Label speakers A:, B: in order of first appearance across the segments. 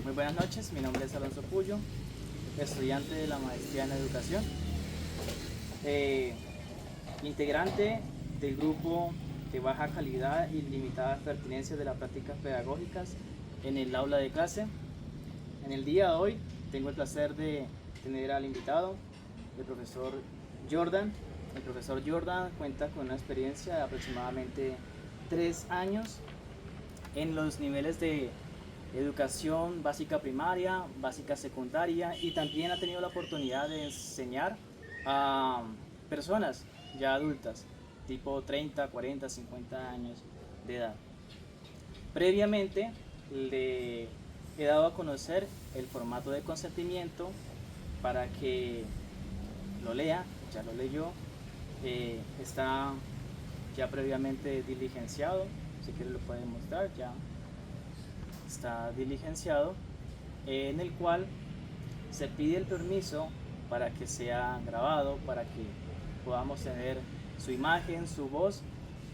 A: Muy buenas noches, mi nombre es Alonso Puyo, estudiante de la maestría en educación, eh, integrante del grupo de baja calidad y limitada pertinencia de las prácticas pedagógicas en el aula de clase. En el día de hoy tengo el placer de tener al invitado, el profesor Jordan. El profesor Jordan cuenta con una experiencia de aproximadamente 3 años en los niveles de educación básica primaria, básica secundaria, y también ha tenido la oportunidad de enseñar a personas ya adultas, tipo 30, 40, 50 años de edad. Previamente le he dado a conocer el formato de consentimiento para que lo lea, ya lo leyó, está ya previamente diligenciado, si quiere lo puede mostrar, ya está diligenciado, en el cual se pide el permiso para que sea grabado, para que podamos tener su imagen, su voz,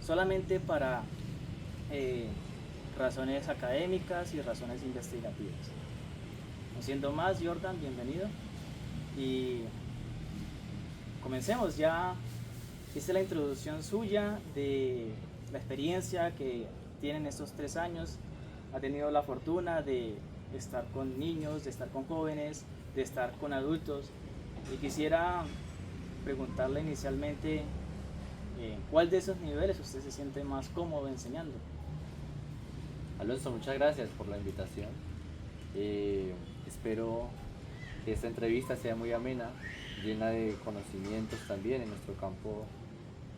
A: solamente para eh, razones académicas y razones investigativas. No siendo más, Jordan, bienvenido. Y comencemos, ya hice la introducción suya de la experiencia que tienen estos 3 años. Ha tenido la fortuna de estar con niños, de estar con jóvenes, de estar con adultos. Y quisiera preguntarle inicialmente cuál de esos niveles usted se siente más cómodo enseñando.
B: Alonso, muchas gracias por la invitación. Espero que esta entrevista sea muy amena, llena de conocimientos también en nuestro campo,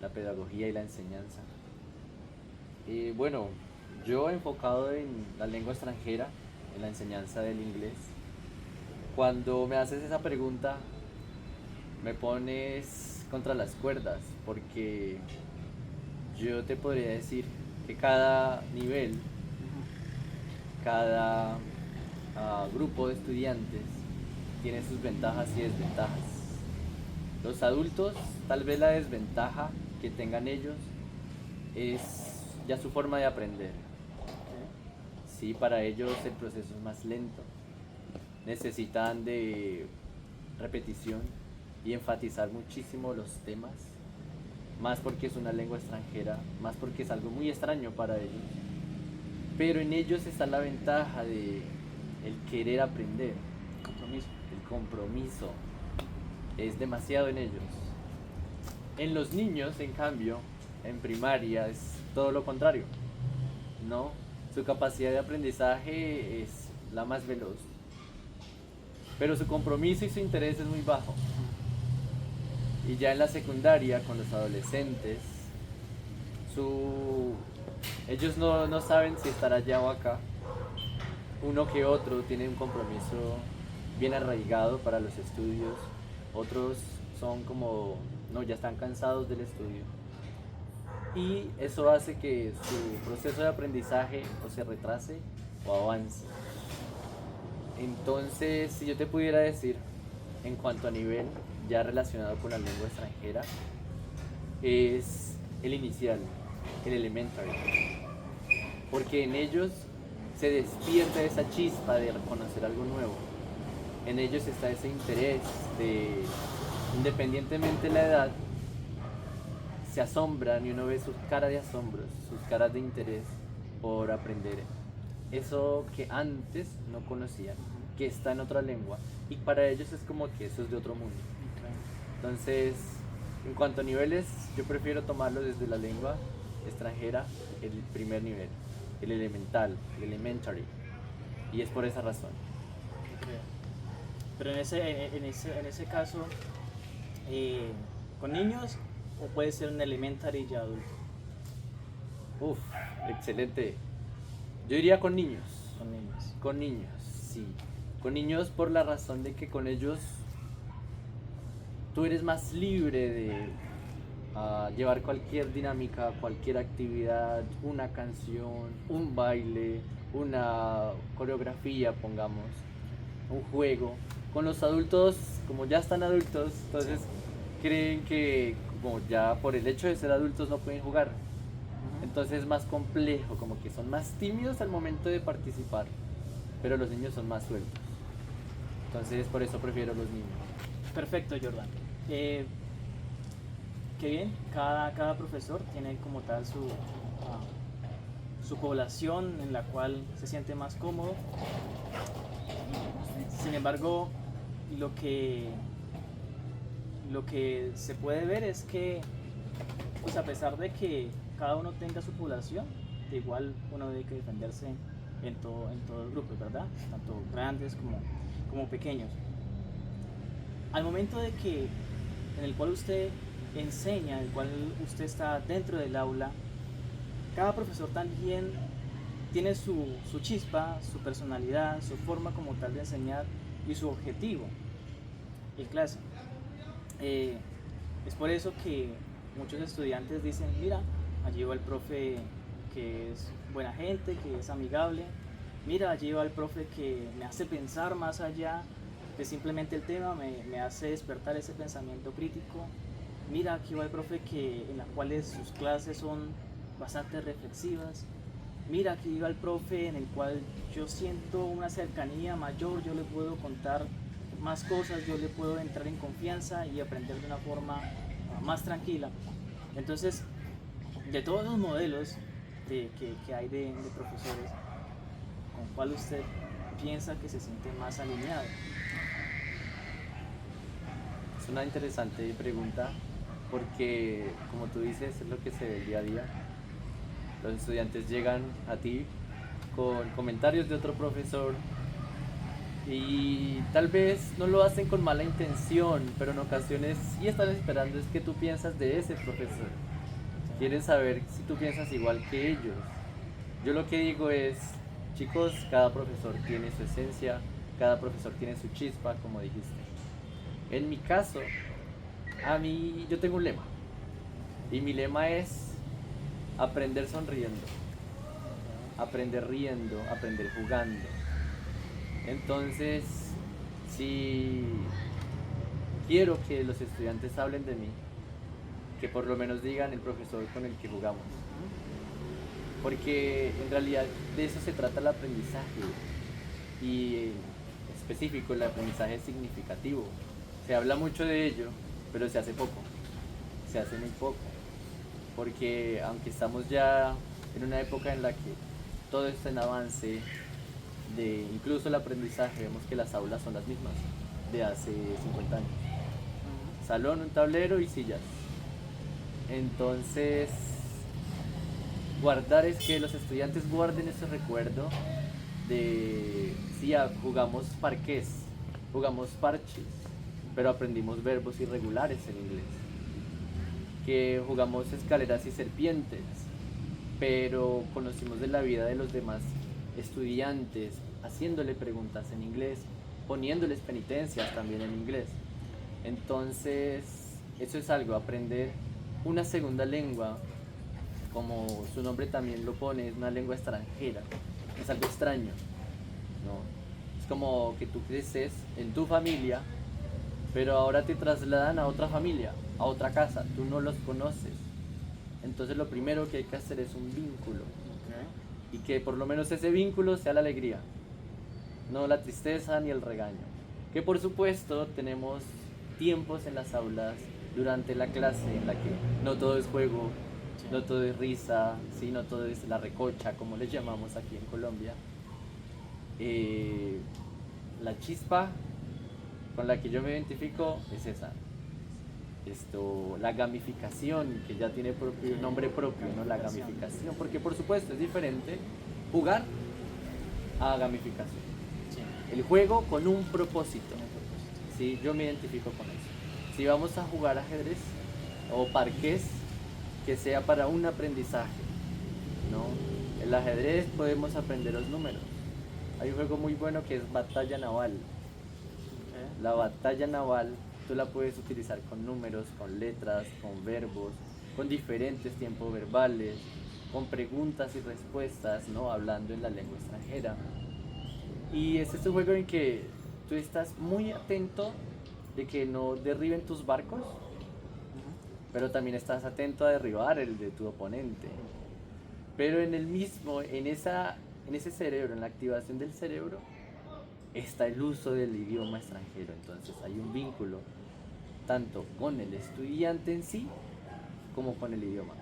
B: la pedagogía y la enseñanza. Bueno, yo enfocado en la lengua extranjera, en la enseñanza del inglés, cuando me haces esa pregunta me pones contra las cuerdas, porque yo te podría decir que cada nivel, cada grupo de estudiantes tiene sus ventajas y desventajas. Los adultos, tal vez la desventaja que tengan ellos es ya su forma de aprender. Sí, para ellos el proceso es más lento. Necesitan de repetición y enfatizar muchísimo los temas, más porque es una lengua extranjera, más porque es algo muy extraño para ellos. Pero en ellos está la ventaja de el querer aprender,
A: Compromiso.
B: el compromiso. Es demasiado en ellos. En los niños, en cambio, en primaria es todo lo contrario, ¿no? Su capacidad de aprendizaje es la más veloz, pero su compromiso y su interés es muy bajo. Y ya en la secundaria, con los adolescentes, ellos no saben si estar allá o acá. Uno que otro tiene un compromiso bien arraigado para los estudios, otros son como, no, ya están cansados del estudio. Y eso hace que su proceso de aprendizaje o se retrase o avance. Entonces, si yo te pudiera decir, en cuanto a nivel ya relacionado con la lengua extranjera, es el inicial, el elementary, porque en ellos se despierta esa chispa de reconocer algo nuevo. En ellos está ese interés de, independientemente de la edad, se asombran y uno ve sus caras de asombro, sus caras de interés por aprender eso que antes no conocían, que está en otra lengua, y para ellos es como que eso es de otro mundo. Entonces, en cuanto a niveles, yo prefiero tomarlo desde la lengua extranjera, el primer nivel, el elemental, el elementary, y es por esa razón.
A: Pero en ese caso, ¿con niños o puede ser un elementary ya adulto?
B: Uf, excelente. Yo iría con niños.
A: Con niños.
B: Con niños, sí. Con niños por la razón de que con ellos tú eres más libre de llevar cualquier dinámica, cualquier actividad, una canción, un baile, una coreografía, pongamos, un juego. Con los adultos, como ya están adultos, entonces creen que como ya por el hecho de ser adultos no pueden jugar. Entonces es más complejo, como que son más tímidos al momento de participar. pero los niños son más sueltos. Entonces por eso prefiero los niños.
A: Perfecto, Jordan. Qué bien, cada profesor tiene como tal su población en la cual se siente más cómodo. Sin embargo, lo que, lo que se puede ver es que, pues a pesar de que cada uno tenga su población, de igual uno debe que defenderse en todos los grupos, ¿verdad? Tanto grandes como pequeños. Al momento de que, en el cual usted enseña, en el cual usted está dentro del aula, cada profesor también tiene su chispa, su personalidad, su forma como tal de enseñar y su objetivo en clase. Es por eso que muchos estudiantes dicen, mira, allí va el profe que es buena gente, que es amigable, mira, allí va el profe que me hace pensar más allá de simplemente el tema, me hace despertar ese pensamiento crítico, mira, aquí va el profe en las cuales sus clases son bastante reflexivas, mira, aquí va el profe en el cual yo siento una cercanía mayor, yo le puedo contar más cosas, yo le puedo entrar en confianza y aprender de una forma más tranquila. Entonces, de todos los modelos que hay de profesores, ¿con cuál usted piensa que se siente más alineado?
B: Es una interesante pregunta porque, como tú dices, es lo que se ve día a día. Los estudiantes llegan a ti con comentarios de otro profesor y tal vez no lo hacen con mala intención, pero en ocasiones sí están esperando es que tú piensas de ese profesor. Quieren saber si tú piensas igual que ellos. Yo lo que digo es, chicos, cada profesor tiene su esencia, cada profesor tiene su chispa, como dijiste. En mi caso, yo tengo un lema y mi lema es aprender sonriendo, aprender riendo, aprender jugando. Entonces, si quiero que los estudiantes hablen de mí, que por lo menos digan el profesor con el que jugamos. Porque en realidad de eso se trata el aprendizaje y en específico el aprendizaje significativo. Se habla mucho de ello, pero se hace poco, se hace muy poco. Porque aunque estamos ya en una época en la que todo está en avance, de incluso el aprendizaje, vemos que las aulas son las mismas de hace 50 años. Salón, un tablero y sillas. Entonces, guardar es que los estudiantes guarden ese recuerdo de, sí, jugamos parqués, jugamos parches, pero aprendimos verbos irregulares en inglés. Que jugamos escaleras y serpientes, pero conocimos de la vida de los demás estudiantes, haciéndole preguntas en inglés, poniéndoles penitencias también en inglés. Entonces, eso es algo, aprender una segunda lengua, como su nombre también lo pone, es una lengua extranjera, es algo extraño, ¿no? Es como que tú creces en tu familia, pero ahora te trasladan a otra familia, a otra casa, tú no los conoces. Entonces lo primero que hay que hacer es un vínculo. Y que por lo menos ese vínculo sea la alegría, no la tristeza ni el regaño. Que por supuesto tenemos tiempos en las aulas durante la clase en la que no todo es juego, no todo es risa, ¿sí? No todo es la recocha, como les llamamos aquí en Colombia. La chispa con la que yo me identifico es esa. La gamificación, que ya tiene nombre propio, ¿no? La gamificación, porque por supuesto es diferente jugar a gamificación. Sí. El juego con un propósito. Sí, yo me identifico con eso. Si vamos a jugar ajedrez o parqués, que sea para un aprendizaje, ¿no? El ajedrez podemos aprender los números. Hay un juego muy bueno que es Batalla Naval. La batalla naval tú la puedes utilizar con números, con letras, con verbos, con diferentes tiempos verbales, con preguntas y respuestas, ¿no? Hablando en la lengua extranjera. Y es este juego en que tú estás muy atento de que no derriben tus barcos, pero también estás atento a derribar el de tu oponente. Pero en ese cerebro, en la activación del cerebro, está el uso del idioma extranjero. Entonces hay un vínculo tanto con el estudiante en sí como con el idioma.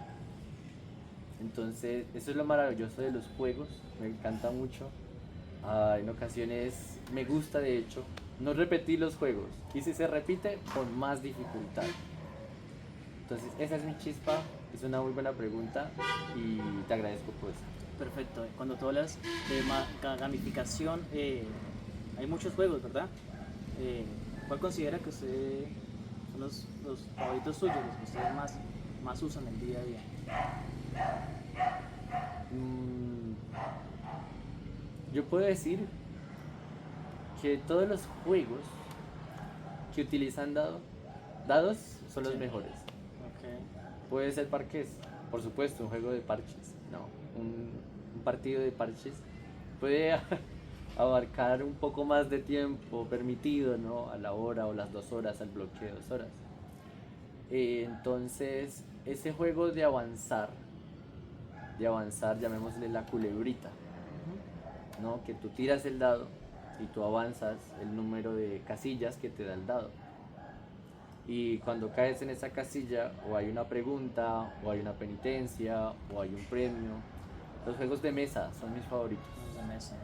B: Entonces eso es lo maravilloso de los juegos, me encanta mucho. En ocasiones me gusta de hecho no repetir los juegos y si se repite con más dificultad. Entonces esa es mi chispa, es una muy buena pregunta y te agradezco por eso.
A: Perfecto. Cuando tú hablas de gamificación, hay muchos juegos, ¿verdad? ¿Cuál considera que usted son los favoritos suyos, los que ustedes más usan en el día a día?
B: Yo puedo decir que todos los juegos que utilizan dados son los
A: Sí.
B: mejores.
A: Ok.
B: Puede ser parqués, por supuesto, un juego de parches, no, un partido de parches puede abarcar un poco más de tiempo permitido, ¿no? A la hora o las 2 horas, al bloque de 2 horas. Entonces, ese juego de avanzar, llamémosle la culebrita,
A: Ujú.
B: ¿no? Que tú tiras el dado y tú avanzas el número de casillas que te da el dado. Y cuando caes en esa casilla, o hay una pregunta, o hay una penitencia, o hay un premio. Los juegos de mesa son mis favoritos.
A: Los de mesa.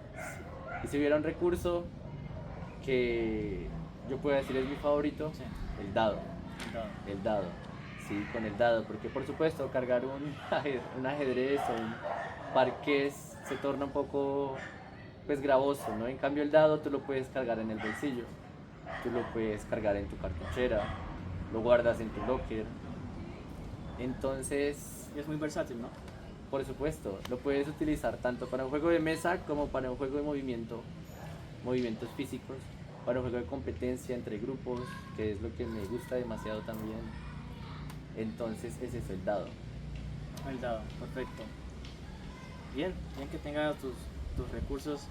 B: Y si hubiera un recurso que yo pueda decir es mi favorito,
A: Sí.
B: el dado.
A: Dado.
B: El dado, sí, con el dado, porque por supuesto cargar un ajedrez o un parqués se torna un poco pues gravoso, ¿no? En cambio el dado tú lo puedes cargar en el bolsillo, tú lo puedes cargar en tu cartuchera, lo guardas en tu locker, entonces
A: Y es muy versátil, ¿no?
B: por supuesto lo puedes utilizar tanto para un juego de mesa como para un juego de movimientos físicos, para un juego de competencia entre grupos, que es lo que me gusta demasiado también. Entonces ese es el dado.
A: El dado, perfecto. Bien que tengas tus recursos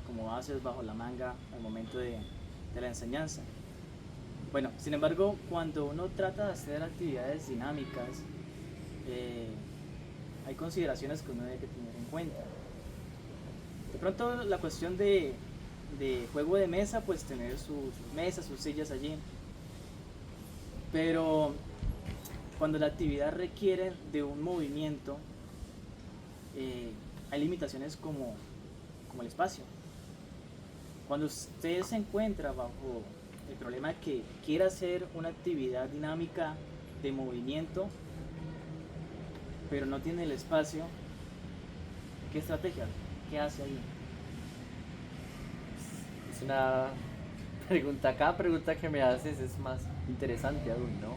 A: como bases bajo la manga al momento de la enseñanza. Bueno, sin embargo, cuando uno trata de hacer actividades dinámicas, hay consideraciones que uno debe tener en cuenta. De pronto la cuestión de juego de mesa, pues tener sus mesas, sus sillas allí. Pero cuando la actividad requiere de un movimiento, hay limitaciones como el espacio. Cuando usted se encuentra bajo el problema de que quiere hacer una actividad dinámica de movimiento, pero no tiene el espacio, ¿qué estrategia? ¿Qué hace ahí?
B: Es una pregunta, cada pregunta que me haces es más interesante aún, ¿no?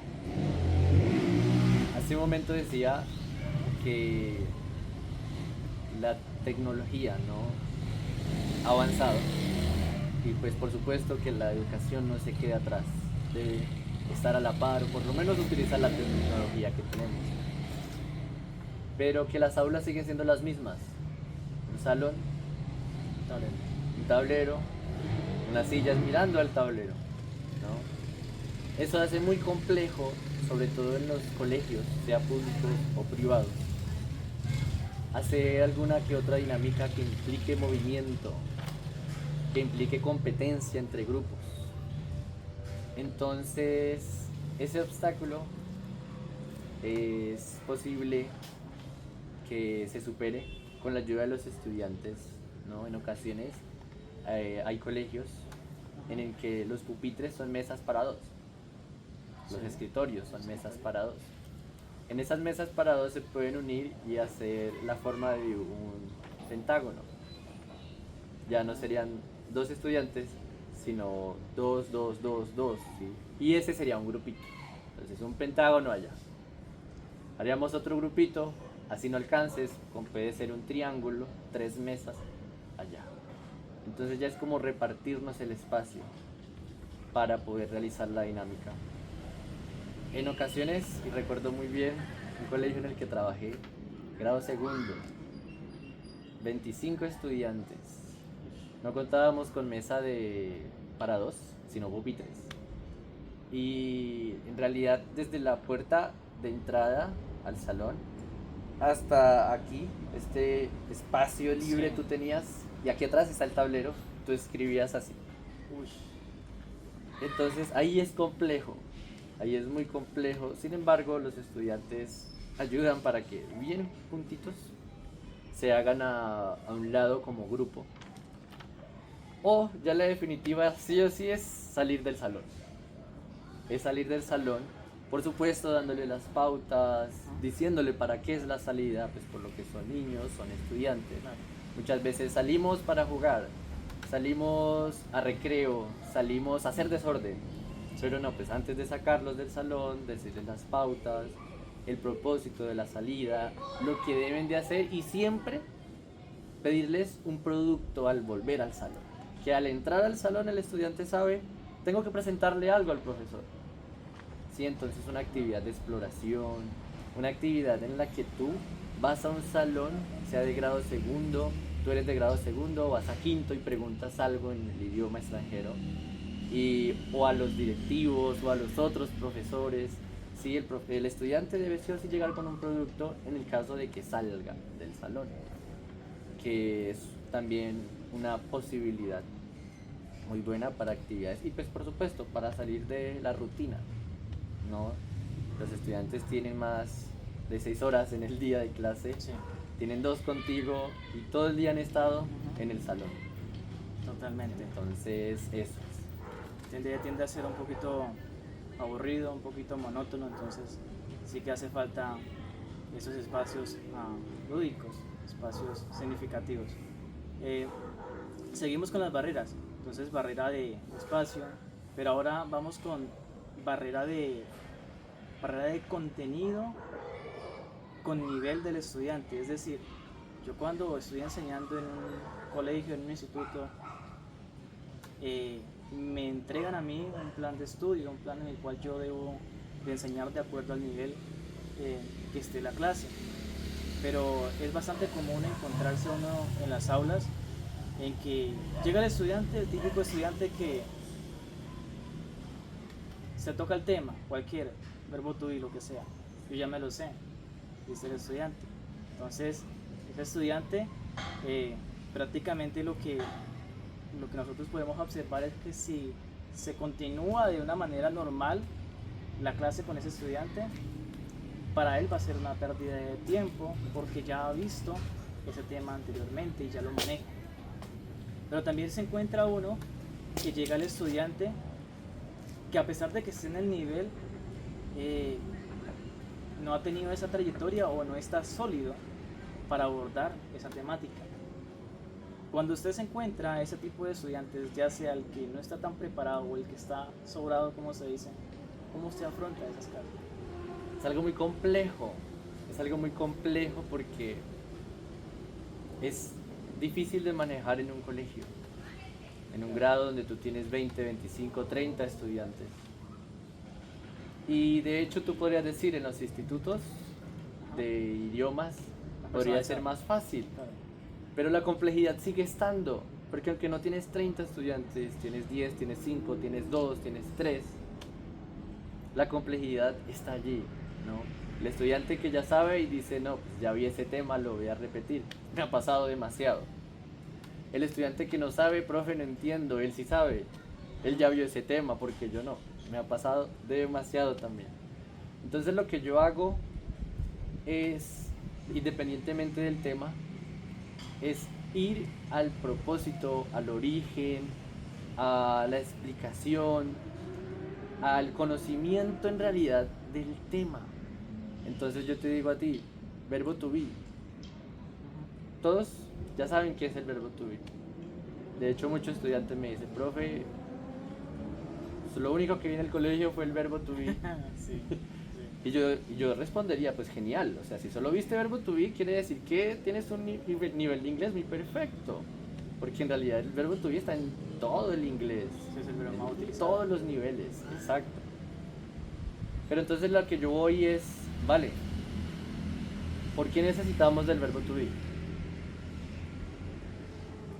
B: Hace un momento decía que la tecnología, ¿no? Ha avanzado y pues por supuesto que la educación no se quede atrás, debe estar a la par o por lo menos utilizar la tecnología que tenemos, pero que las aulas siguen siendo las mismas, un salón,
A: Tablero.
B: un tablero, unas sillas mirando al tablero, ¿no? Eso hace muy complejo, sobre todo en los colegios, sea públicos o privados, hacer alguna que otra dinámica que implique movimiento, que implique competencia entre grupos. Entonces, ese obstáculo es posible que se supere con la ayuda de los estudiantes, ¿no? En ocasiones hay colegios en el que los pupitres son mesas para dos, los
A: Sí.
B: escritorios son mesas para dos. En esas mesas para dos se pueden unir y hacer la forma de un pentágono. Ya no serían dos estudiantes, sino dos, dos, dos, dos, ¿sí? Y ese sería un grupito. Entonces un pentágono allá. Haríamos otro grupito, así no alcances, puede ser un triángulo, 3 mesas allá. Entonces ya es como repartirnos el espacio para poder realizar la dinámica. En ocasiones, y recuerdo muy bien, un colegio en el que trabajé, grado segundo, 25 estudiantes. No contábamos con mesa para dos, sino pupitres. Y en realidad desde la puerta de entrada al salón hasta aquí, este espacio libre
A: Sí.
B: tú tenías, y aquí atrás está el tablero, tú escribías así.
A: Uy,
B: Entonces ahí es complejo, ahí es muy complejo. Sin embargo, los estudiantes ayudan para que bien puntitos se hagan a un lado como grupo. O ya la definitiva sí o sí es salir del salón. Es salir del salón, por supuesto dándole las pautas, diciéndole para qué es la salida, pues por lo que son niños, son estudiantes.
A: claro.
B: Muchas veces salimos para jugar, salimos a recreo, salimos a hacer desorden. Pero no, pues antes de sacarlos del salón, decirles las pautas, el propósito de la salida, lo que deben de hacer y siempre pedirles un producto al volver al salón. Que al entrar al salón el estudiante sabe, tengo que presentarle algo al profesor. Sí, entonces una actividad de exploración, una actividad en la que tú vas a un salón, sea de grado segundo, tú eres de grado segundo, vas a quinto y preguntas algo en el idioma extranjero, o a los directivos o a los otros profesores. Sí, el estudiante debe sí o sí llegar con un producto en el caso de que salga del salón, que es también una posibilidad muy buena para actividades y pues por supuesto para salir de la rutina, ¿no? Los estudiantes tienen más de 6 horas en el día de clase,
A: Sí,
B: tienen 2 contigo y todo el día han estado
A: Ujú.
B: en el salón.
A: Totalmente.
B: Entonces eso
A: Tiende a ser un poquito aburrido, un poquito monótono, entonces sí que hace falta esos espacios lúdicos, espacios significativos. Eh, Seguimos con las barreras, entonces barrera de espacio, pero ahora vamos con barrera de, barrera de contenido con nivel del estudiante, es decir, yo cuando estoy enseñando en un colegio, en un instituto, me entregan a mí un plan de estudio, un plan en el cual yo debo de enseñar de acuerdo al nivel que esté la clase. Pero es bastante común encontrarse uno en las aulas en que llega el estudiante, el típico estudiante que se toca el tema, cualquier verbo to be, lo que sea, yo ya me lo sé, dice el estudiante. Entonces, ese estudiante prácticamente lo que nosotros podemos observar es que si se continúa de una manera normal la clase con ese estudiante, para él va a ser una pérdida de tiempo porque ya ha visto ese tema anteriormente y ya lo maneja. Pero también se encuentra uno que llega al estudiante que a pesar de que esté en el nivel, no ha tenido esa trayectoria o no está sólido para abordar esa temática. Cuando usted se encuentra a ese tipo de estudiantes, ya sea el que no está tan preparado o el que está sobrado, como se dice, ¿cómo usted afronta esas cargas?
B: es algo muy complejo porque es difícil de manejar en un colegio, en un grado donde tú tienes 20, 25, 30 estudiantes. Y de hecho tú podrías decir en los institutos de idiomas podría ser más fácil,
A: Claro.
B: pero la complejidad sigue estando, porque aunque no tienes 30 estudiantes, tienes 10, tienes 5, tienes 2, tienes 3, la complejidad está allí, ¿no? El estudiante que ya sabe y dice, no, pues ya vi ese tema, lo voy a repetir, me ha pasado demasiado. El estudiante que no sabe, profe, no entiendo, él sí sabe, él ya vio ese tema, porque yo no, me ha pasado demasiado también. Entonces lo que yo hago es, independientemente del tema, es ir al propósito, al origen, a la explicación, al conocimiento en realidad del tema. Entonces yo te digo a ti, verbo to be. Todos ya saben qué es el verbo to be. De hecho, muchos estudiantes me dicen, profe, lo único que vi en el colegio fue el verbo to be.
A: Sí, sí.
B: Y yo respondería, pues genial, o sea, si solo viste verbo to be, quiere decir que tienes un nivel de inglés muy perfecto. Porque en realidad el verbo to be está en todo el inglés,
A: Sí, es el verbo más
B: en
A: utilizado.
B: todos los niveles, exacto. Pero entonces lo que yo voy es, vale, ¿por qué necesitamos del verbo to be?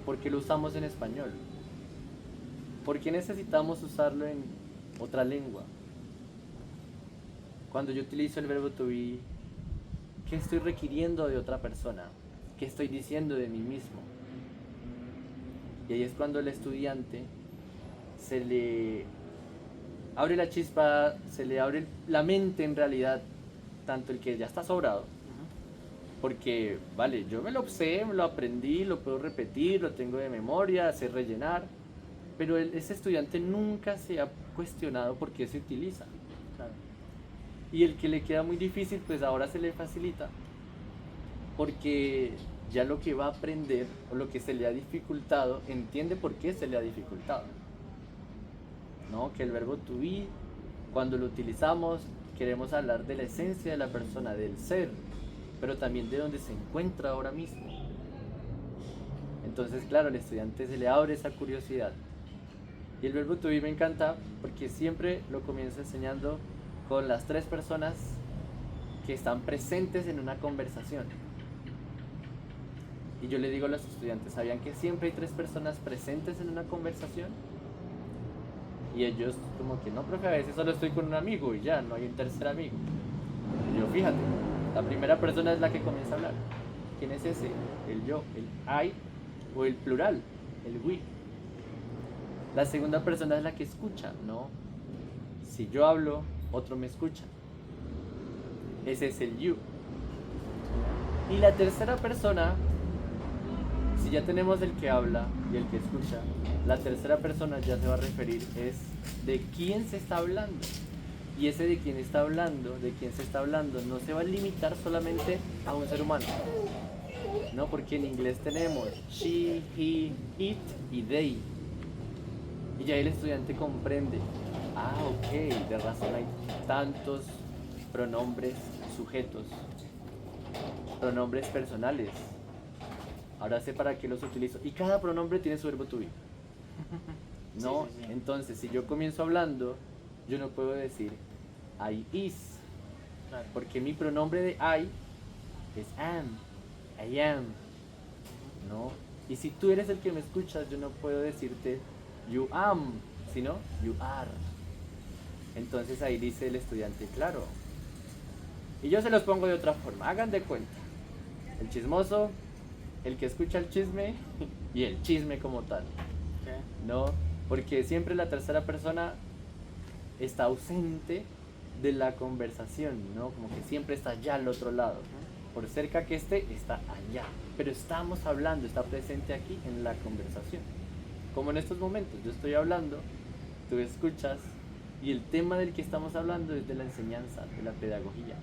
B: ¿Por qué lo usamos en español? ¿Por qué necesitamos usarlo en otra lengua? Cuando yo utilizo el verbo to be, ¿qué estoy requiriendo de otra persona? ¿Qué estoy diciendo de mí mismo? Y ahí es cuando el estudiante se le abre la chispa, se le abre la mente en realidad, tanto el que ya está sobrado, porque, vale, yo me lo sé, me lo aprendí, lo puedo repetir, lo tengo de memoria, sé rellenar, pero ese estudiante nunca se ha cuestionado por qué se utiliza.
A: Claro.
B: Y el que le queda muy difícil, pues ahora se le facilita, porque ya lo que va a aprender o lo que se le ha dificultado, entiende por qué se le ha dificultado. ¿No? Que el verbo to be, cuando lo utilizamos, queremos hablar de la esencia de la persona, del ser, pero también de donde se encuentra ahora mismo. Entonces, claro, al estudiante se le abre esa curiosidad. Y el verbo to be me encanta porque siempre lo comienzo enseñando con las 3 personas que están presentes en una conversación. Y yo le digo a los estudiantes, ¿sabían que siempre hay 3 personas presentes en una conversación? Y ellos como que no, profe, a veces solo estoy con un amigo y ya, no hay un tercer amigo. Y yo, fíjate, la primera persona es la que comienza a hablar. ¿Quién es ese? El yo, el I o el plural, el we. La segunda persona es la que escucha, ¿no? Si yo hablo, otro me escucha. Ese es el you. Y la tercera persona, si ya tenemos el que habla y el que escucha, la tercera persona ya se va a referir es de quién se está hablando. Y ese de quién está hablando, de quién se está hablando, no se va a limitar solamente a un ser humano. No, porque en inglés tenemos she, he, it y they. Y ya el estudiante comprende, ok, de razón hay tantos pronombres sujetos, pronombres personales. Ahora sé para qué los utilizo. Y cada pronombre tiene su verbo to be. ¿No?
A: Sí.
B: Entonces, si yo comienzo hablando, yo no puedo decir I is.
A: Claro.
B: Porque mi pronombre de I es am, I am. ¿No? Y si tú eres el que me escuchas, yo no puedo decirte you am, sino you are. Entonces ahí dice el estudiante, claro. Y yo se los pongo de otra forma, hagan de cuenta. El chismoso, el que escucha el chisme y el chisme como tal.
A: Okay.
B: ¿No? Porque siempre la tercera persona está ausente de la conversación, ¿no? Como que siempre está allá al otro lado. Por cerca que esté, está allá. Pero estamos hablando, está presente aquí en la conversación. Como en estos momentos, yo estoy hablando, tú escuchas, y el tema del que estamos hablando es de la enseñanza, de la pedagogía.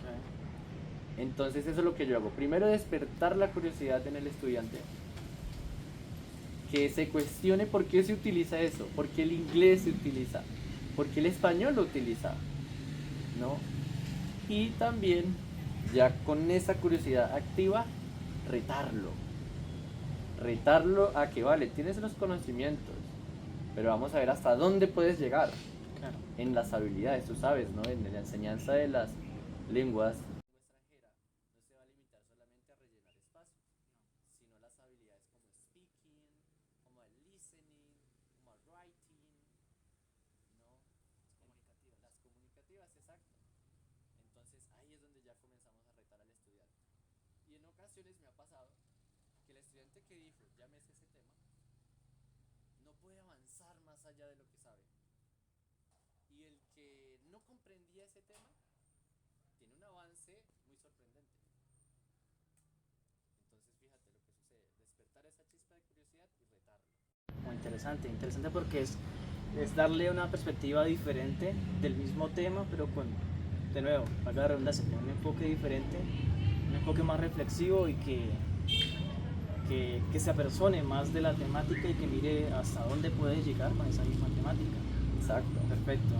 A: Okay.
B: Entonces eso es lo que yo hago. Primero despertar la curiosidad en el estudiante, que se cuestione por qué se utiliza eso, por qué el inglés se utiliza, por qué el español lo utiliza, ¿no? Y también, ya con esa curiosidad activa, retarlo a que, vale, tienes los conocimientos, pero vamos a ver hasta dónde puedes llegar.
A: Claro.
B: En las habilidades, tú sabes, ¿no? En la enseñanza de las lenguas extranjera no se va a limitar solamente a rellenar espacio, sino las habilidades como speaking, como el listening, como el writing, ¿no? Las comunicativas, exacto. Entonces ahí es donde ya comenzamos a retar al estudiante. Y en ocasiones me ha pasado que el estudiante que dijo, llámese ese tema, no puede avanzar más allá de lo que sabe. Y el que no comprendía ese tema tiene un avance muy sorprendente. Entonces fíjate lo que sucede, despertar esa chispa de curiosidad y retarlo.
A: Muy interesante porque es darle una perspectiva diferente del mismo tema, pero con, de nuevo, valga la redundancia, con un enfoque diferente, un enfoque más reflexivo y que se apersone más de la temática y que mire hasta dónde puede llegar con esa misma temática.
B: Exacto.
A: Perfecto.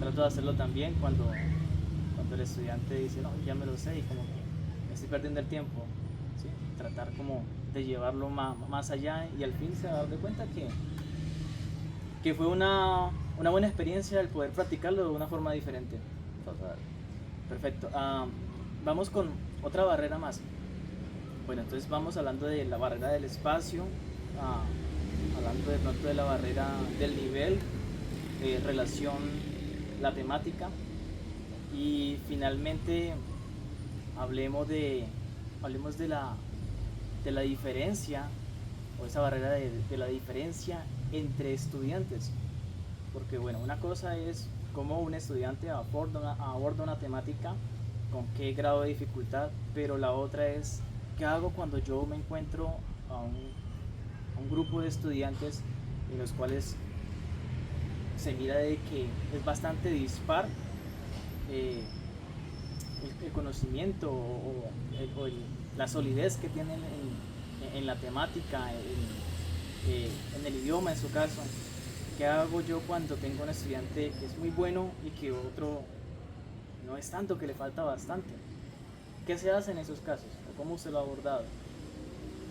A: Trato de hacerlo también cuando el estudiante dice, no, ya me lo sé y como que me estoy perdiendo el tiempo. ¿Sí? Tratar como de llevarlo más allá y al fin se va a dar de cuenta que fue una buena experiencia el poder practicarlo de una forma diferente.
B: Total.
A: Perfecto. Vamos con otra barrera más. Bueno, entonces vamos hablando de la barrera del espacio, hablando de pronto de la barrera del nivel, relación, la temática y finalmente hablemos de la diferencia o esa barrera de la diferencia entre estudiantes. Porque bueno, una cosa es cómo un estudiante aborda una temática, con qué grado de dificultad, pero la otra es qué hago cuando yo me encuentro a un grupo de estudiantes en los cuales se mira de que es bastante dispar el conocimiento la solidez que tienen en la temática, en el idioma en su caso. ¿Qué hago yo cuando tengo un estudiante que es muy bueno y que otro no es tanto, que le falta bastante? ¿Qué se hace en esos casos? ¿O cómo usted lo ha abordado?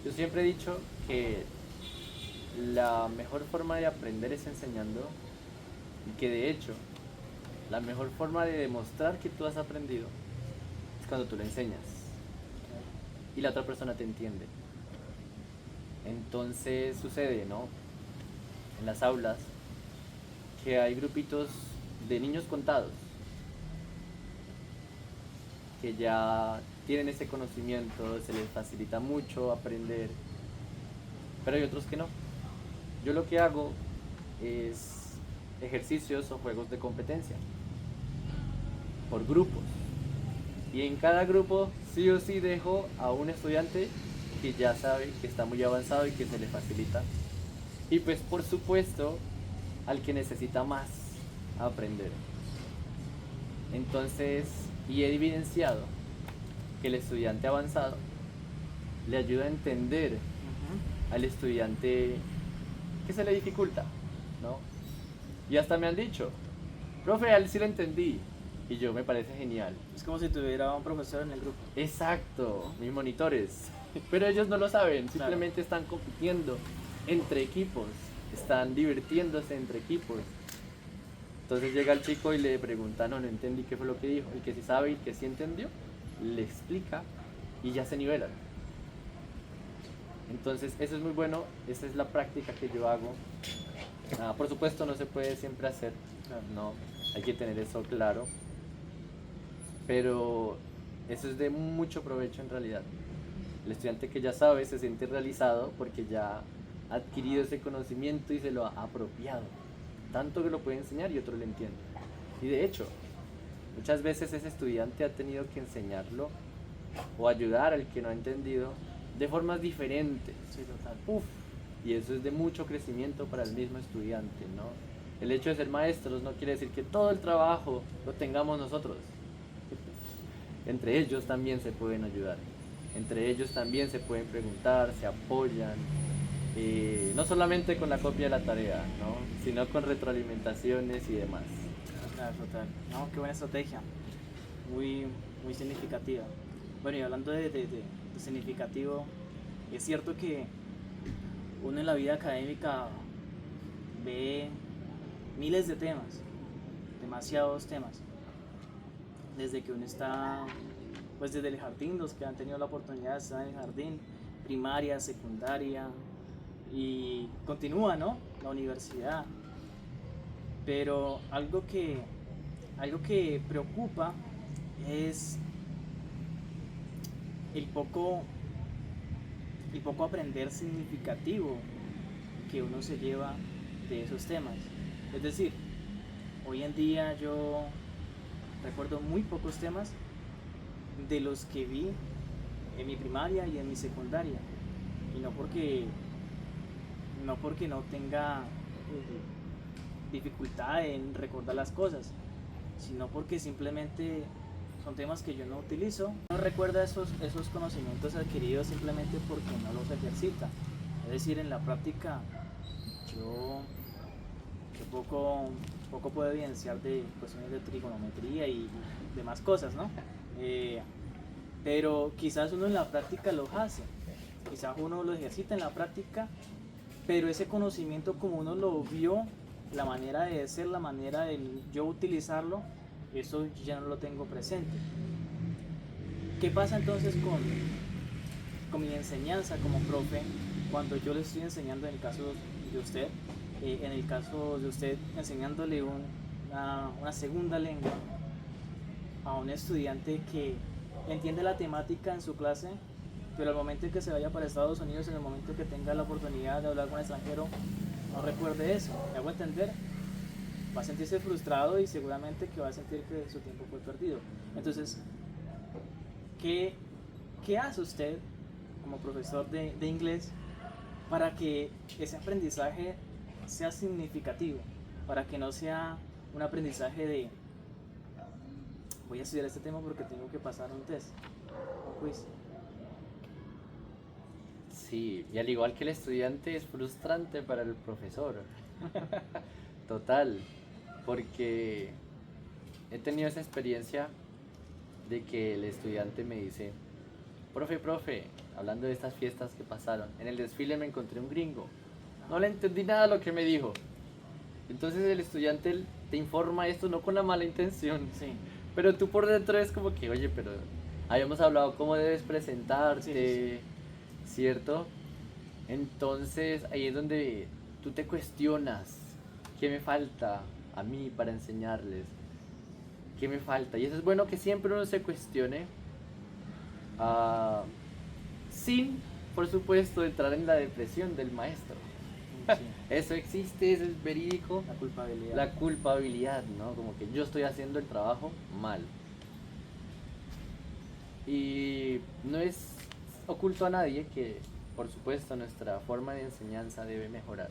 B: Yo siempre he dicho que la mejor forma de aprender es enseñando, y que de hecho la mejor forma de demostrar que tú has aprendido es cuando tú lo enseñas y la otra persona te entiende. Entonces sucede, ¿no? En las aulas que hay grupitos de niños contados que ya tienen ese conocimiento, se les facilita mucho aprender, pero hay otros que no. Yo lo que hago es ejercicios o juegos de competencia por grupos, y en cada grupo sí o sí dejo a un estudiante que ya sabe, que está muy avanzado y que se le facilita, y pues por supuesto al que necesita más aprender. Entonces, y he evidenciado que el estudiante avanzado le ayuda a entender al estudiante que se le dificulta, ¿no? Y hasta me han dicho, profe, a él sí lo entendí. Y yo, me parece genial.
A: Es como si tuviera un profesor en el grupo.
B: Exacto, mis monitores. Pero ellos no lo saben, simplemente están compitiendo entre equipos, están divirtiéndose entre equipos. Entonces llega el chico y le pregunta, no entendí qué fue lo que dijo. Y que si sabe y que sí entendió, le explica y ya se nivelan. Entonces eso es muy bueno, esa es la práctica que yo hago. Por supuesto no se puede siempre hacer, no, hay que tener eso claro, pero eso es de mucho provecho en realidad. El estudiante que ya sabe se siente realizado porque ya ha adquirido ese conocimiento y se lo ha apropiado, tanto que lo puede enseñar y otro lo entiende. Y de hecho, muchas veces ese estudiante ha tenido que enseñarlo o ayudar al que no ha entendido de formas diferentes.
A: Sí, total.
B: Y eso es de mucho crecimiento para el mismo estudiante, ¿no? El hecho de ser maestros no quiere decir que todo el trabajo lo tengamos nosotros. Entre ellos también se pueden ayudar, entre ellos también se pueden preguntar, se apoyan, no solamente con la copia de la tarea, ¿no? Sino con retroalimentaciones y demás.
A: Total, total. No, qué buena estrategia. Muy, muy significativa. Bueno, y hablando de significativo, es cierto que uno en la vida académica ve miles de temas, demasiados temas. Desde que uno está, pues desde el jardín, los que han tenido la oportunidad de estar en el jardín, primaria, secundaria, y continúa, ¿no? La universidad. Pero algo que preocupa es el poco aprender significativo que uno se lleva de esos temas. Es decir, hoy en día yo recuerdo muy pocos temas de los que vi en mi primaria y en mi secundaria, y no porque no tenga dificultad en recordar las cosas, sino porque simplemente son temas que yo no utilizo. No recuerda esos conocimientos adquiridos simplemente porque no los ejercita. Es decir, en la práctica yo poco puedo evidenciar de cuestiones de trigonometría y demás cosas, ¿no? Pero quizás uno en la práctica los hace, quizás uno lo ejercita en la práctica, pero ese conocimiento, como uno lo vio, la manera de ser, la manera de yo utilizarlo, eso ya no lo tengo presente. ¿Qué pasa entonces con mi enseñanza como profe cuando yo le estoy enseñando, en el caso de usted, enseñándole una segunda lengua a un estudiante que entiende la temática en su clase, pero al momento en que se vaya para Estados Unidos, en el momento que tenga la oportunidad de hablar con un extranjero, no recuerde eso. ¿Me hago entender? Va a sentirse frustrado y seguramente que va a sentir que su tiempo fue perdido. Entonces, ¿qué hace usted como profesor de inglés para que ese aprendizaje sea significativo? Para que no sea un aprendizaje de voy a estudiar este tema porque tengo que pasar un test, un quiz.
B: Sí, y al igual que el estudiante es frustrante para el profesor. Total, porque he tenido esa experiencia de que el estudiante me dice, profe, hablando de estas fiestas que pasaron, en el desfile me encontré un gringo, no le entendí nada a lo que me dijo. Entonces el estudiante te informa esto no con la mala intención,
A: Sí,
B: pero tú por dentro es como que, oye, pero habíamos hablado cómo debes presentarte, ¿cierto? Entonces ahí es donde tú te cuestionas, ¿qué me falta a mí para enseñarles? ¿Qué me falta? Y eso es bueno que siempre uno se cuestione, ah, sin, por supuesto, entrar en la depresión del maestro.
A: sí.
B: Eso existe, eso es verídico.
A: La culpabilidad.
B: La culpabilidad, ¿no? Como que yo estoy haciendo el trabajo mal. Y no es oculto a nadie que, por supuesto, nuestra forma de enseñanza debe mejorar.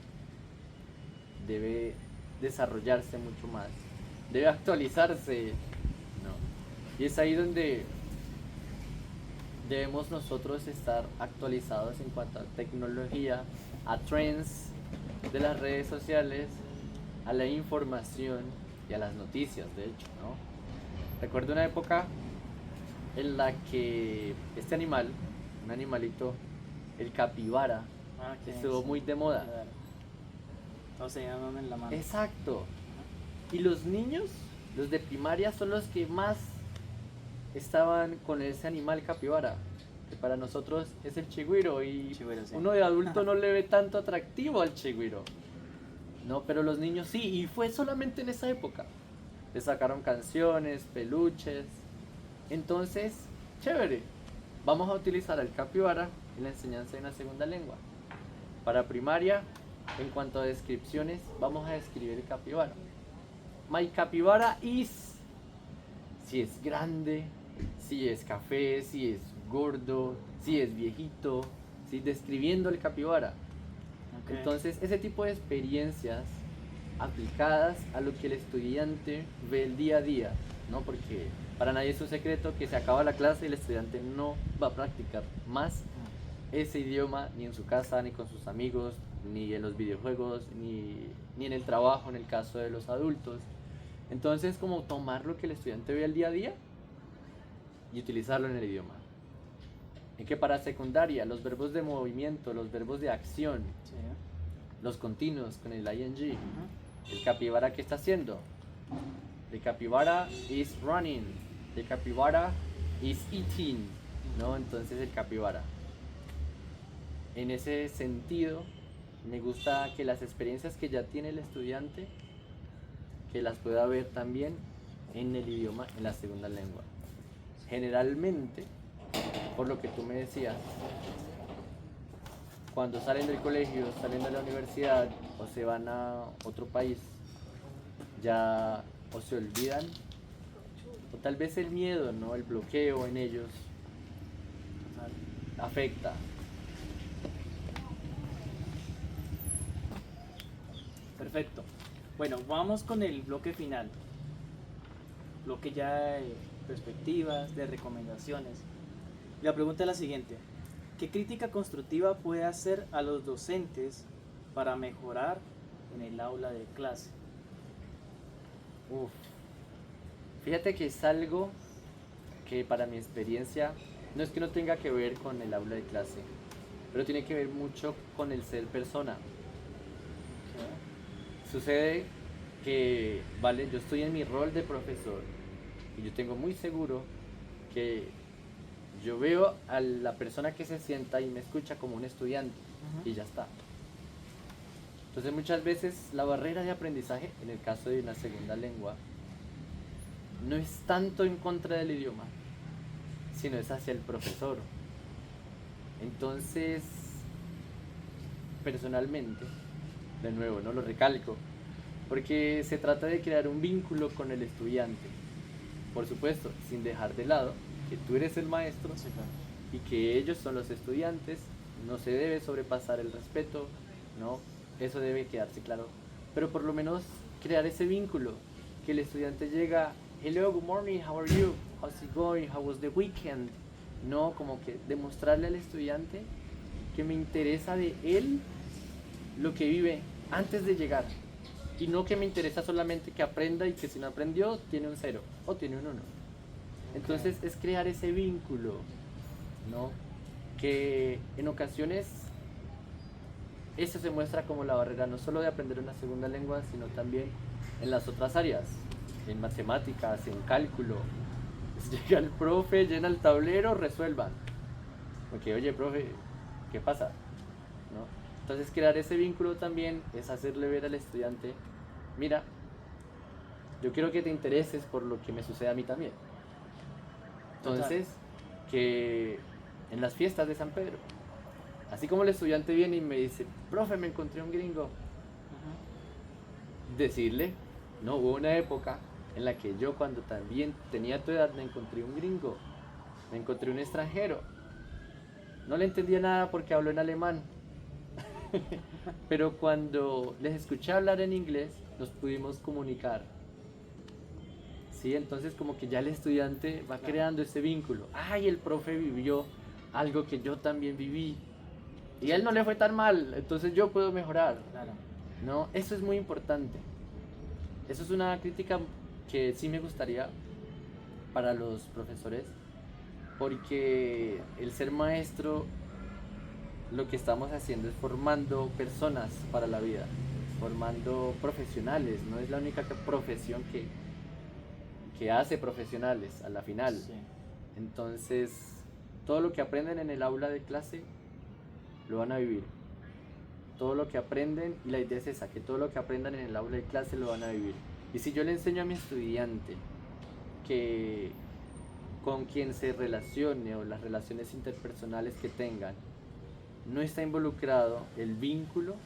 B: Debe desarrollarse mucho más. Debe actualizarse, ¿no? Y es ahí donde debemos nosotros estar actualizados en cuanto a tecnología, a trends de las redes sociales, a la información y a las noticias, de hecho, ¿no? Recuerdo una época en la que este animal, un animalito, el capibara, estuvo muy de moda.
A: Claro. Todos se llaman en la mano.
B: Exacto. Y los niños, los de primaria, son los que más estaban con ese animal capibara, que para nosotros es el chigüiro, y
A: Chigüiro, sí.
B: uno de adulto no le ve tanto atractivo al chigüiro. No, pero los niños sí, y fue solamente en esa época. Le sacaron canciones, peluches. Entonces, chévere. Vamos a utilizar al capibara en la enseñanza de una segunda lengua. Para primaria, en cuanto a descripciones, vamos a describir el capibara. My capibara is, si es grande, si es café, si es gordo, si es viejito, ¿sí? Describiendo el capibara.
A: Okay.
B: Entonces, ese tipo de experiencias aplicadas a lo que el estudiante ve el día a día, ¿no? Porque para nadie es un secreto que se acaba la clase y el estudiante no va a practicar más ese idioma ni en su casa, ni con sus amigos, ni en los videojuegos, ni en el trabajo, en el caso de los adultos. Entonces, como tomar lo que el estudiante ve al día a día y utilizarlo en el idioma. En que para secundaria, los verbos de movimiento, los verbos de acción,
A: Sí.
B: los continuos con el ing. El capibara, ¿qué está haciendo? El capibara is running. El capibara is eating, ¿no? Entonces el capibara. En ese sentido, me gusta que las experiencias que ya tiene el estudiante, que las pueda ver también en el idioma, en la segunda lengua. Generalmente, por lo que tú me decías, cuando salen del colegio, salen de la universidad o se van a otro país, ya o se olvidan, o tal vez el miedo, ¿no? El bloqueo en ellos afecta.
A: Perfecto. Bueno, vamos con el bloque final. Bloque ya de perspectivas, de recomendaciones. La pregunta es la siguiente. ¿Qué crítica constructiva puede hacer a los docentes para mejorar en el aula de clase?
B: Uf. Fíjate que es algo que para mi experiencia no es que no tenga que ver con el aula de clase, pero tiene que ver mucho con el ser persona. Sucede que, vale, yo estoy en mi rol de profesor y yo tengo muy seguro que yo veo a la persona que se sienta y me escucha como un estudiante y ya está. Entonces muchas veces la barrera de aprendizaje, en el caso de una segunda lengua, no es tanto en contra del idioma, sino es hacia el profesor. Entonces, personalmente, de nuevo, no lo recalco, porque se trata de crear un vínculo con el estudiante. Por supuesto, sin dejar de lado que tú eres el maestro
A: Sí, claro.
B: y que ellos son los estudiantes. No se debe sobrepasar el respeto, ¿no? Eso debe quedarse claro. Pero por lo menos crear ese vínculo, que el estudiante llega, hello, good morning, how are you? How's it going? How was the weekend? No, como que demostrarle al estudiante que me interesa de él lo que vive antes de llegar. Y no que me interesa solamente que aprenda y que si no aprendió tiene un 0 o tiene un 1. Entonces es crear ese vínculo, ¿no? Que en ocasiones eso se muestra como la barrera no solo de aprender una segunda lengua, sino también en las otras áreas, en matemáticas, en cálculo. Llega el profe, llena el tablero, resuelvan. Porque, oye, profe, ¿qué pasa? ¿No? Entonces crear ese vínculo también es hacerle ver al estudiante, mira, yo quiero que te intereses por lo que me sucede a mí también. Entonces, que en las fiestas de San Pedro, así como el estudiante viene y me dice, profe, me encontré un gringo, decirle, no, hubo una época en la que yo cuando también tenía tu edad me encontré un gringo, me encontré un extranjero, no le entendía nada porque habló en alemán, pero cuando les escuché hablar en inglés nos pudimos comunicar. Sí, entonces como que ya el estudiante va creando ese vínculo. Ay, el profe vivió algo que yo también viví y a él no le fue tan mal, entonces yo puedo mejorar.
A: Claro.
B: No, eso es muy importante. Eso es una crítica que sí me gustaría para los profesores, porque el ser maestro lo que estamos haciendo es formando personas para la vida, formando profesionales. No es la única profesión que hace profesionales a la final.
A: Sí.
B: Entonces, todo lo que aprenden en el aula de clase lo van a vivir. Todo lo que aprenden, y la idea es esa, que todo lo que aprendan en el aula de clase lo van a vivir. Y si yo le enseño a mi estudiante que con quien se relacione o las relaciones interpersonales que tengan no está involucrado el vínculo,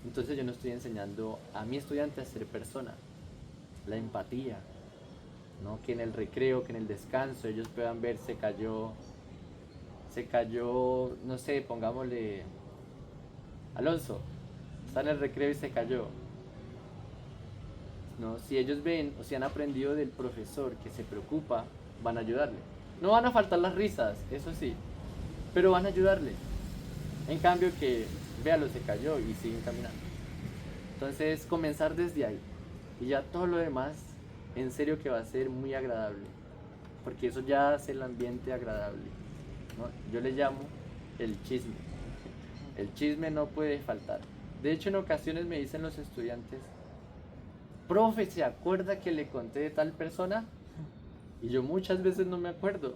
B: entonces yo no estoy enseñando a mi estudiante a ser persona. La empatía, ¿no? Que en el recreo, que en el descanso ellos puedan ver, se cayó, no sé, pongámosle, Alonso, está en el recreo y se cayó. ¿No? Si ellos ven o si han aprendido del profesor que se preocupa, van a ayudarle. No van a faltar las risas, eso sí, pero van a ayudarle. En cambio que, véalo, se cayó y siguen caminando. Entonces, comenzar desde ahí. Y ya todo lo demás, en serio que va a ser muy agradable. Porque eso ya hace el ambiente agradable, ¿no? Yo le llamo el chisme. El chisme no puede faltar. De hecho, en ocasiones me dicen los estudiantes, profe, ¿se acuerda que le conté de tal persona? Y yo muchas veces no me acuerdo.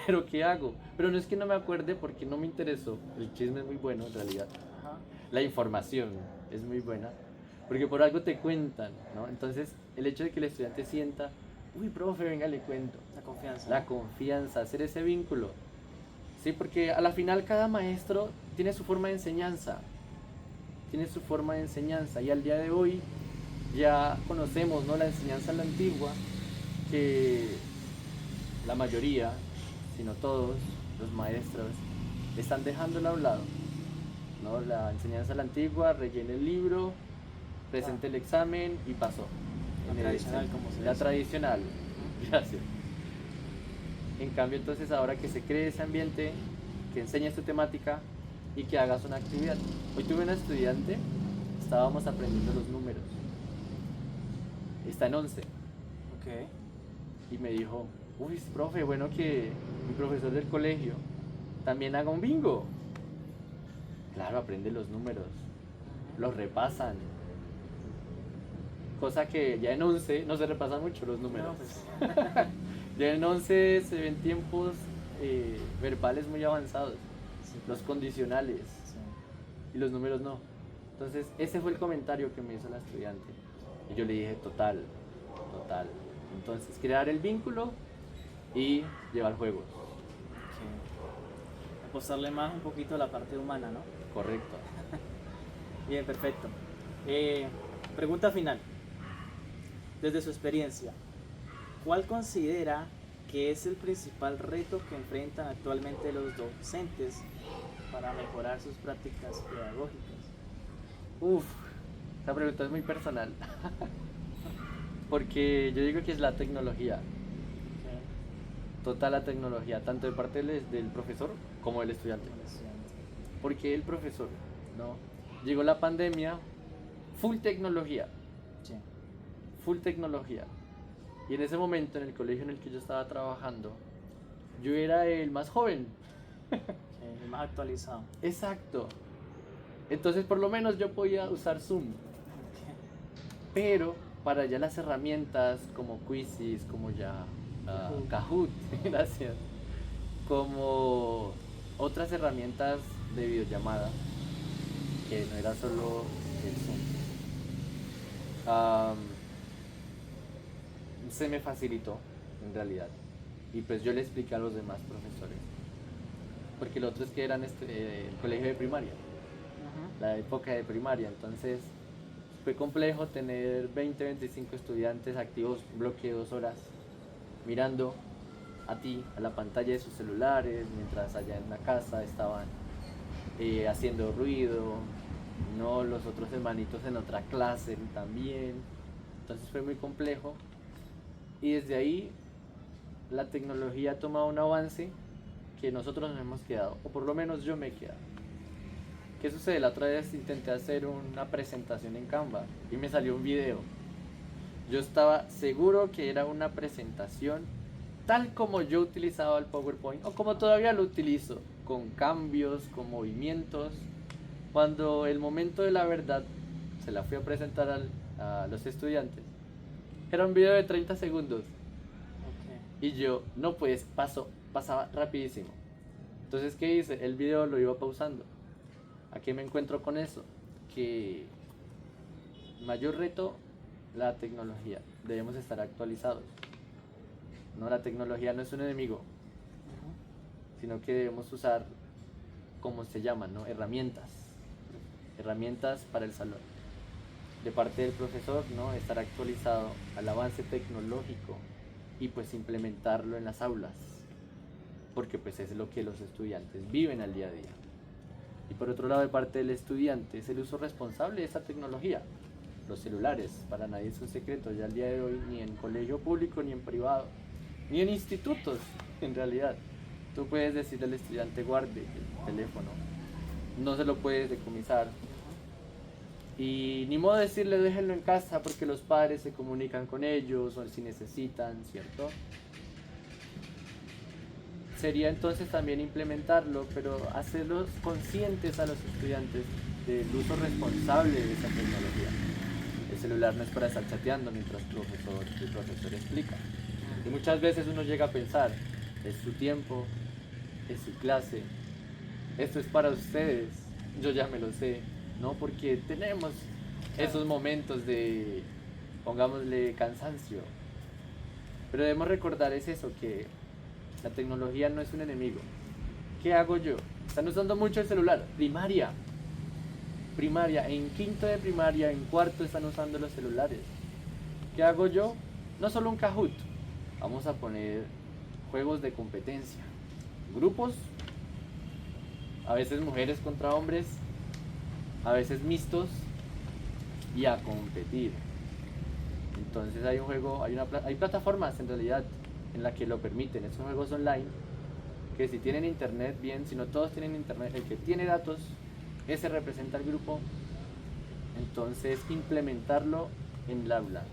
B: ¿Pero qué hago? Pero no es que no me acuerde porque no me interesó. El chisme es muy bueno en realidad.
A: Ajá.
B: La información es muy buena. Porque por algo te cuentan, ¿no? Entonces, el hecho de que el estudiante sienta, uy, profe, venga, le cuento.
A: La confianza.
B: La confianza, hacer ese vínculo. Sí, porque a la final cada maestro tiene su forma de enseñanza. Tiene su forma de enseñanza. Y al día de hoy ya conocemos, ¿no? La enseñanza a la antigua, que la mayoría, si no todos, los maestros están dejándola a un lado, ¿no? La enseñanza a la antigua, rellena el libro, presente el examen y pasó.
A: La tradicional, como se
B: La
A: dice.
B: tradicional, gracias. En cambio, entonces, ahora que se cree ese ambiente, que enseñes tu temática y que hagas una actividad. Hoy tuve una estudiante, estábamos aprendiendo los números. Está en 11
A: Ok.
B: y me dijo, uy, profe, bueno que mi profesor del colegio también haga un bingo. Claro, aprende los números, los repasan. Cosa que ya en 11 no se repasan mucho los números.
A: No, pues,
B: Ya en 11 se ven tiempos verbales muy avanzados,
A: sí,
B: los condicionales,
A: sí.
B: y los números no. Entonces, ese fue el comentario que me hizo la estudiante. Y yo le dije, total, total. Entonces, crear el vínculo y llevar juegos.
A: apostarle más un poquito a la parte humana, ¿no?
B: Correcto.
A: Bien, perfecto. Pregunta final. Desde su experiencia, ¿cuál considera que es el principal reto que enfrentan actualmente los docentes para mejorar sus prácticas pedagógicas?
B: Uf, esta pregunta es muy personal. Porque yo digo que es la tecnología, total la tecnología, tanto de parte del profesor como del estudiante. Porque el profesor, ¿no? Llegó la pandemia, full tecnología,
A: Sí.
B: full tecnología. Y en ese momento, en el colegio en el que yo estaba trabajando, yo era el más joven.
A: El más actualizado.
B: Exacto. Entonces, por lo menos yo podía usar Zoom. Pero para ya las herramientas como Quizzes, como ya Kahoot, gracias, como otras herramientas de videollamada, que no era solo el Zoom, se me facilitó en realidad. Y pues yo le expliqué a los demás profesores. Porque lo otro es que eran el colegio de primaria, la época de primaria, entonces fue complejo tener 20, 25 estudiantes activos un bloque de 2 horas mirando a ti, a la pantalla de sus celulares, mientras allá en la casa estaban haciendo ruido, no los otros hermanitos en otra clase también. Entonces fue muy complejo y desde ahí la tecnología ha tomado un avance que nosotros nos hemos quedado, o por lo menos yo me he quedado. ¿Qué sucede? La otra vez intenté hacer una presentación en Canva y me salió un video. Yo estaba seguro que era una presentación tal como yo utilizaba el PowerPoint o como todavía lo utilizo, con cambios, con movimientos. Cuando el momento de la verdad se la fui a presentar a los estudiantes, era un video de 30 segundos.
A: Okay.
B: Y yo, no pues, pasaba rapidísimo. Entonces, ¿qué hice? El video lo iba pausando. ¿A qué me encuentro con eso? Que mayor reto, la tecnología. Debemos estar actualizados. No, la tecnología no es un enemigo, sino que debemos usar, como se llaman, ¿no? Herramientas. Herramientas para el salón. De parte del profesor, ¿no? Estar actualizado al avance tecnológico y pues implementarlo en las aulas. Porque pues es lo que los estudiantes viven al día a día. Y por otro lado, de parte del estudiante, es el uso responsable de esa tecnología. Los celulares, para nadie es un secreto, ya al día de hoy, ni en colegio público, ni en privado, ni en institutos, en realidad. Tú puedes decirle al estudiante guarde el teléfono, no se lo puedes decomisar. Y ni modo de decirle déjenlo en casa porque los padres se comunican con ellos o si necesitan, ¿cierto? Sería entonces también implementarlo, pero hacerlos conscientes a los estudiantes del uso responsable de esa tecnología. El celular no es para estar chateando mientras el profesor explica. Y muchas veces uno llega a pensar, es su tiempo, es su clase, esto es para ustedes, yo ya me lo sé, ¿no? Porque tenemos esos momentos de, pongámosle, cansancio. Pero debemos recordar es eso, que la tecnología no es un enemigo. ¿Qué hago yo? Están usando mucho el celular. Primaria. En quinto de primaria, en cuarto están usando los celulares. ¿Qué hago yo? No solo un Kahoot. Vamos a poner juegos de competencia. Grupos. A veces mujeres contra hombres. A veces mixtos. Y a competir. Entonces hay un juego, hay plataformas en realidad en la que lo permiten. Estos juegos online que si tienen internet, bien, si no todos tienen internet, el que tiene datos, ese representa al grupo. Entonces implementarlo en el aula.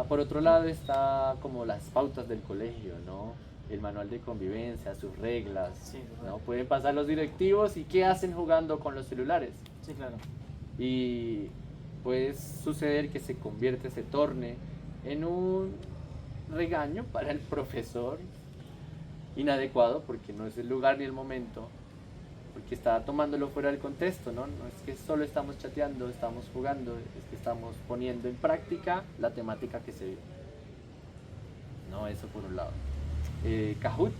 B: Por otro lado está como las pautas del colegio, ¿no? El manual de convivencia, sus reglas,
A: Sí,
B: ¿no? Pueden pasar los directivos y qué hacen jugando con los celulares.
A: Sí, claro.
B: Y puede suceder que se torne en un regaño para el profesor inadecuado porque no es el lugar ni el momento, porque está tomándolo fuera del contexto, ¿no? No es que solo estamos chateando, estamos jugando, es que estamos poniendo en práctica la temática que se vio. No, eso por un lado. Kahoot,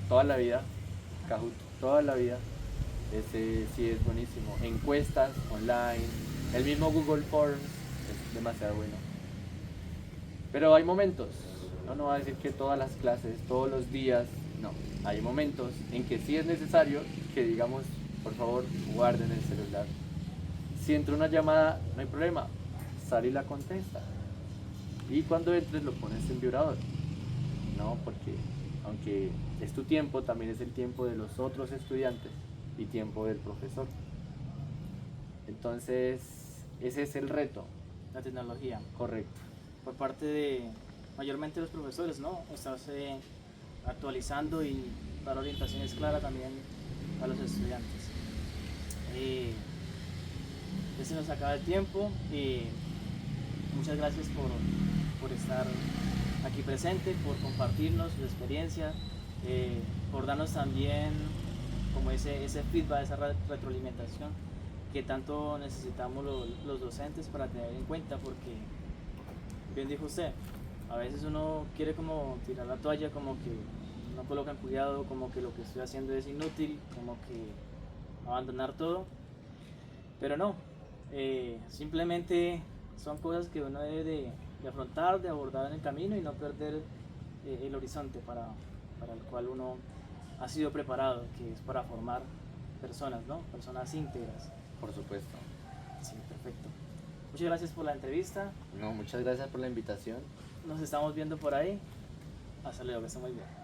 B: toda la vida, Kahoot. toda la vida. Ese sí es buenísimo. Encuestas online, el mismo Google Forms es demasiado bueno. Pero hay momentos, no va a decir que todas las clases, todos los días, no. Hay momentos en que sí es necesario que digamos, por favor, guarden el celular. Si entra una llamada, no hay problema, sale y la contesta. Y cuando entres lo pones en vibrador, ¿no? Porque aunque es tu tiempo, también es el tiempo de los otros estudiantes y tiempo del profesor. Entonces, ese es el reto.
A: La tecnología,
B: Correcto.
A: por parte de mayormente los profesores, ¿no? Estarse actualizando y dar orientaciones claras también a los estudiantes. Ya se nos acaba el tiempo y muchas gracias por estar aquí presente, por compartirnos su experiencia, por darnos también como ese feedback, esa retroalimentación que tanto necesitamos los docentes para tener en cuenta, porque bien dijo usted, a veces uno quiere como tirar la toalla, como que no colocan cuidado, como que lo que estoy haciendo es inútil, como que abandonar todo, pero no, simplemente son cosas que uno debe de afrontar, de abordar en el camino y no perder el horizonte para el cual uno ha sido preparado, que es para formar personas, ¿no? Personas íntegras.
B: Por supuesto.
A: Sí, perfecto. Muchas gracias por la entrevista.
B: No, muchas gracias por la invitación.
A: Nos estamos viendo por ahí. Hasta luego, que esté muy bien.